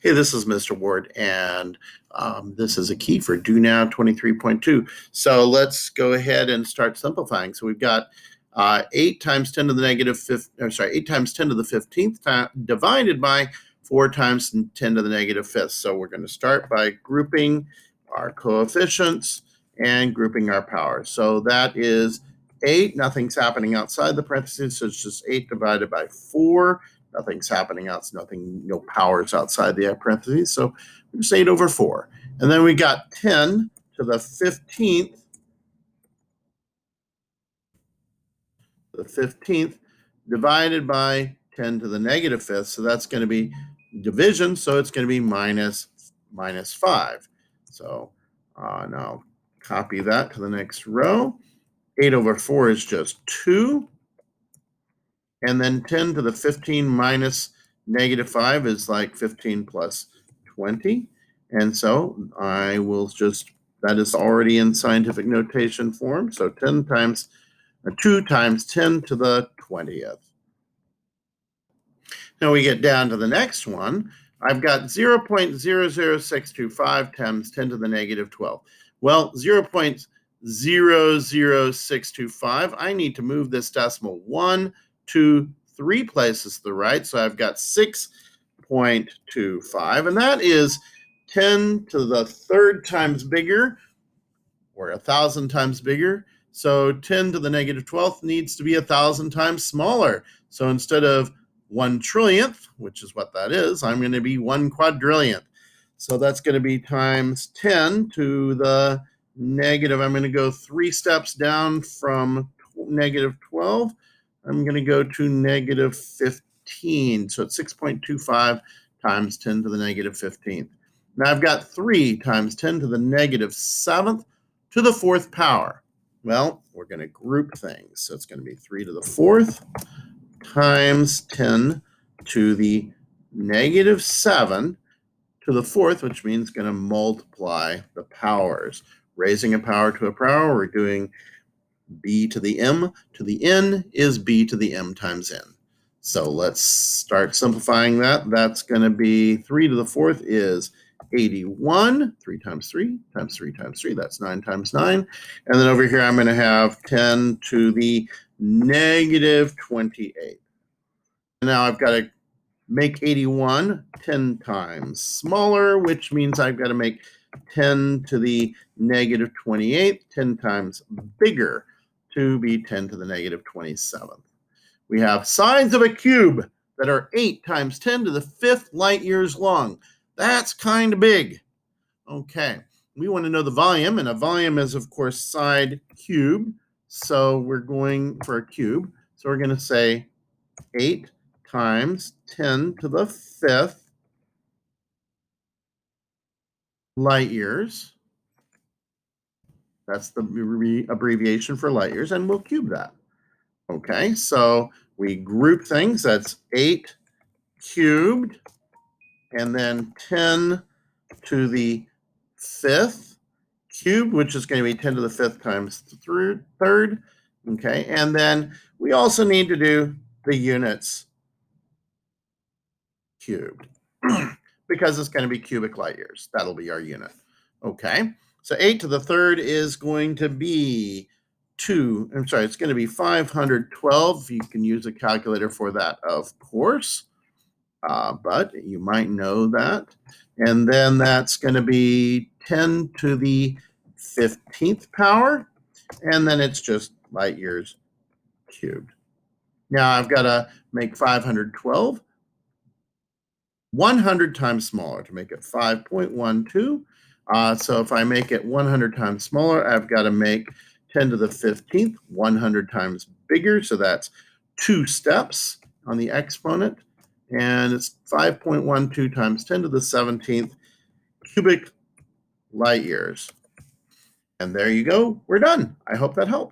Hey, this is Mr. Ward, and this is a key for Do Now 23.2. So let's go ahead and start simplifying. So we've got 8 times 10 to the negative 8 times 10 to the 15th divided by 4 times 10 to the negative 5th. So we're going to start by grouping our coefficients and grouping our powers. So that is 8. Nothing's happening outside the parentheses, so it's just 8 divided by 4. Nothing's happening no powers outside the parentheses. So just 8 over 4. And then we got 10 to the 15th. The 15th divided by 10 to the negative 5th. So that's going to be division. So it's going to be minus 5. So now copy that to the next row. 8 over 4 is just 2. And then 10 to the 15 minus negative 5 is like 15 plus 20. And so I will that is already in scientific notation form. So 2 times 10 to the 20th. Now we get down to the next one. I've got 0.00625 times 10 to the negative 12. Well, 0.00625, I need to move this decimal 1, 2, 3 places to the right. So I've got 6.25, and that is 10 to the 3rd times bigger, or 1,000 times bigger. So 10 to the negative 12th needs to be 1,000 times smaller. So instead of 1 trillionth, which is what that is, I'm going to be 1 quadrillionth. So that's going to be times 10 to the negative. I'm going to go 3 steps down from negative 12. I'm going to go to negative 15. So it's 6.25 times 10 to the negative 15th. Now I've got 3 times 10 to the negative 7th to the 4th power. Well, we're going to group things. So it's going to be 3 to the 4th times 10 to the negative 7 to the 4th, which means going to multiply the powers. Raising a power to a power, we're doing b to the m to the n is b to the m times n. So let's start simplifying that. That's going to be 3 to the 4th is 81. 3 times 3 times 3 times 3. That's 9 times 9. And then over here, I'm going to have 10 to the negative 28. And now I've got to make 81 10 times smaller, which means I've got to make 10 to the negative 28 10 times bigger to be 10 to the negative 27th. We have sides of a cube that are 8 times 10 to the 5th light years long. That's kind of big. Okay, we want to know the volume, and a volume is, of course, side cubed. So we're going for a cube. So we're going to say 8 times 10 to the 5th light years. That's the abbreviation for light years, and we'll cube that. Okay, so we group things. That's 8 cubed, and then 10 to the 5th cubed, which is going to be 10 to the 5th times the 3rd. Okay, and then we also need to do the units cubed because it's going to be cubic light years. That'll be our unit. Okay, so 8 to the 3rd is going to be it's going to be 512. You can use a calculator for that, of course, but you might know that. And then that's going to be 10 to the 15th power, and then it's just light years cubed. Now I've got to make 512 100 times smaller to make it 5.12. So if I make it 100 times smaller, I've got to make 10 to the 15th 100 times bigger. So that's 2 steps on the exponent. And it's 5.12 times 10 to the 17th cubic light years. And there you go. We're done. I hope that helped.